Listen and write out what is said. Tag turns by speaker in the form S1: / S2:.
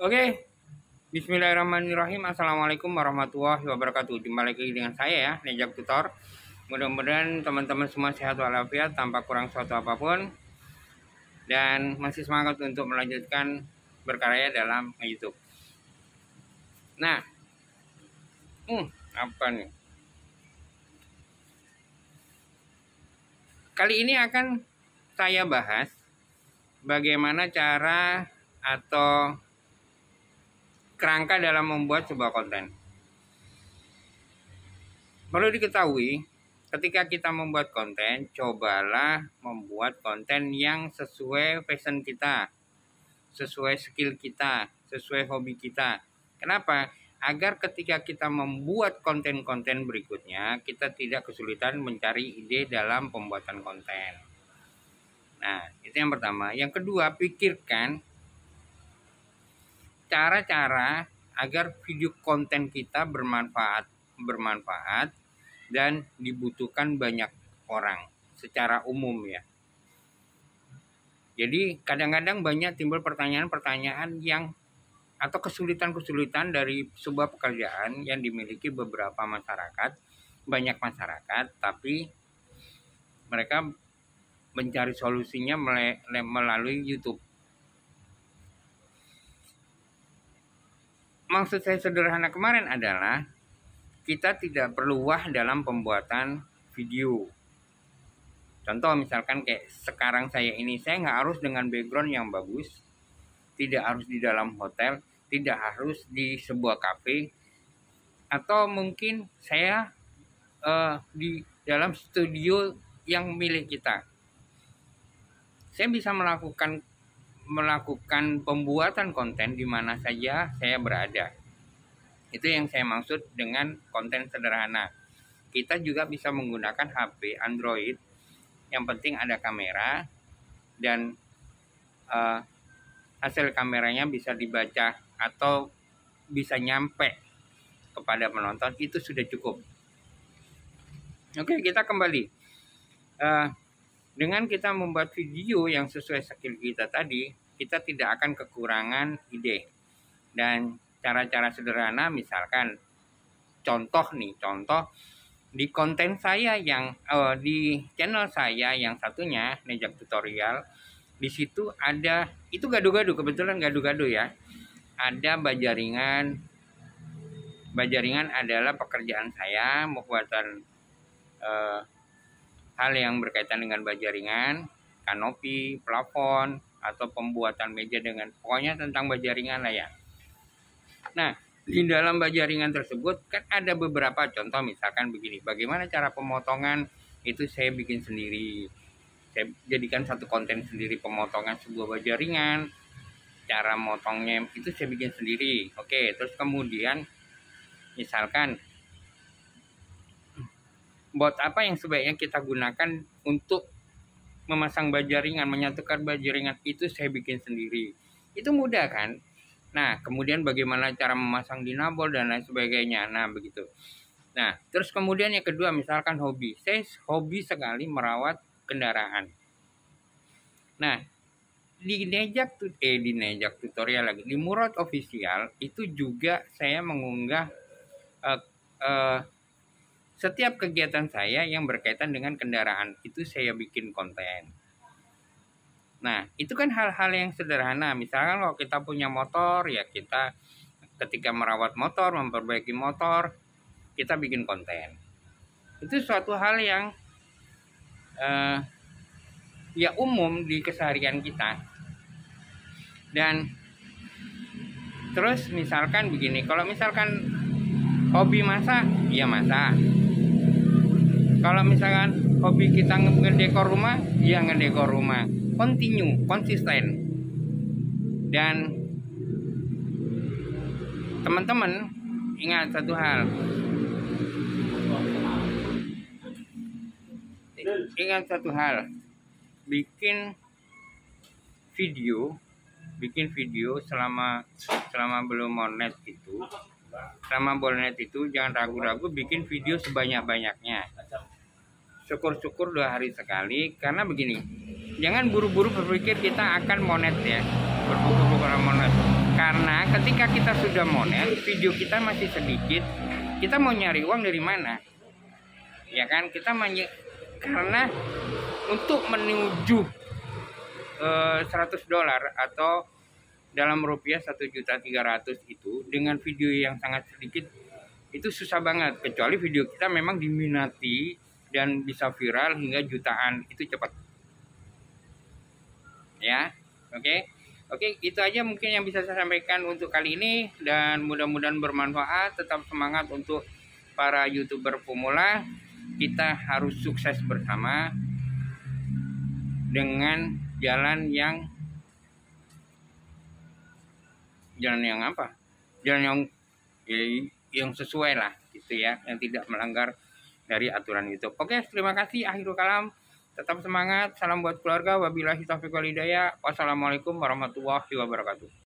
S1: Oke, Bismillahirrahmanirrahim. Assalamualaikum warahmatullahi wabarakatuh. Jumpa lagi dengan saya ya, Nejak Tutor. Mudah-mudahan teman-teman semua sehat walafiat tanpa kurang suatu apapun, dan masih semangat untuk melanjutkan berkarya dalam YouTube. Nah, apa nih? Kali ini akan saya bahas bagaimana cara atau kerangka dalam membuat sebuah konten. Perlu diketahui, ketika kita membuat konten, cobalah membuat konten yang sesuai passion kita, sesuai skill kita, sesuai hobi kita. Kenapa? Agar ketika kita membuat konten-konten berikutnya, kita tidak kesulitan mencari ide dalam pembuatan konten. Nah, itu yang pertama. Yang kedua, pikirkan cara-cara agar video konten kita bermanfaat dan dibutuhkan banyak orang secara umum ya. Jadi kadang-kadang banyak timbul pertanyaan-pertanyaan yang atau kesulitan-kesulitan dari sebuah pekerjaan yang dimiliki beberapa masyarakat, banyak masyarakat, tapi mereka mencari solusinya melalui YouTube. Maksud saya sederhana kemarin adalah kita tidak perlu wah dalam pembuatan video. Contoh misalkan kayak sekarang saya ini, saya nggak harus dengan background yang bagus, tidak harus di dalam hotel, tidak harus di sebuah kafe, atau mungkin saya di dalam studio yang milik kita. Saya bisa melakukan pembuatan konten di mana saja saya berada. Itu yang saya maksud dengan konten sederhana. Kita juga bisa menggunakan HP Android, yang penting ada kamera dan hasil kameranya bisa dibaca atau bisa nyampe kepada penonton, itu sudah cukup. Oke, kita kembali. Dengan kita membuat video yang sesuai skill kita tadi, kita tidak akan kekurangan ide. Dan cara-cara sederhana, misalkan contoh di konten saya yang di channel saya yang satunya Nejak Tutorial, di situ ada itu gado-gado, kebetulan gado-gado ya. Ada bajaringan. Bajaringan adalah pekerjaan saya, membuatan hal yang berkaitan dengan bajaringan, kanopi, plafon, atau pembuatan meja dengan pokoknya tentang bajaringan lah ya. Nah, di dalam bajaringan tersebut kan ada beberapa contoh, misalkan begini, bagaimana cara pemotongan itu saya bikin sendiri. Saya jadikan satu konten sendiri, pemotongan sebuah bajaringan, cara motongnya itu saya bikin sendiri. Oke, terus kemudian misalkan bot apa yang sebaiknya kita gunakan untuk memasang bajaringan, menyatukan bajaringan, itu saya bikin sendiri. Itu mudah kan? Nah, kemudian bagaimana cara memasang dinabol dan lain sebagainya. Nah, begitu. Nah, terus kemudian yang kedua, misalkan hobi. Saya hobi sekali merawat kendaraan. Nah, di Nejak Tutorial lagi, di Murad Official itu juga saya mengunggah setiap kegiatan saya yang berkaitan dengan kendaraan, itu saya bikin konten. Nah, itu kan hal-hal yang sederhana. Misalkan kalau kita punya motor, ya kita ketika merawat motor, memperbaiki motor, kita bikin konten. Itu suatu hal yang ya umum di keseharian kita. Dan terus misalkan begini, kalau misalkan hobi masak, ya masak. Kalau misalkan hobi kita ngedekor rumah, ya ngedekor rumah. Konsisten. Dan teman-teman ingat satu hal. Bikin video selama belum monet itu. Selama bonet itu jangan ragu-ragu bikin video sebanyak-banyaknya. Syukur-syukur 2 hari sekali, karena begini, jangan buru-buru berpikir kita akan monet ya, karena Karena ketika kita sudah monet, video kita masih sedikit, kita mau nyari uang dari mana? Ya kan, karena untuk menuju $100 atau dalam rupiah 1.300.000 itu dengan video yang sangat sedikit itu susah banget, kecuali video kita memang diminati dan bisa viral hingga jutaan, itu cepat. Ya, oke, itu aja mungkin yang bisa saya sampaikan untuk kali ini, dan mudah-mudahan bermanfaat. Tetap semangat untuk para YouTuber pemula. Kita harus sukses bersama dengan jalan yang apa? Jalan yang sesuai lah gitu ya, yang tidak melanggar dari aturan YouTube. Oke, terima kasih. Akhirul kalam. Tetap semangat. Salam buat keluarga. Wabillahi taufiq wal hidayah. Wassalamualaikum warahmatullahi wabarakatuh.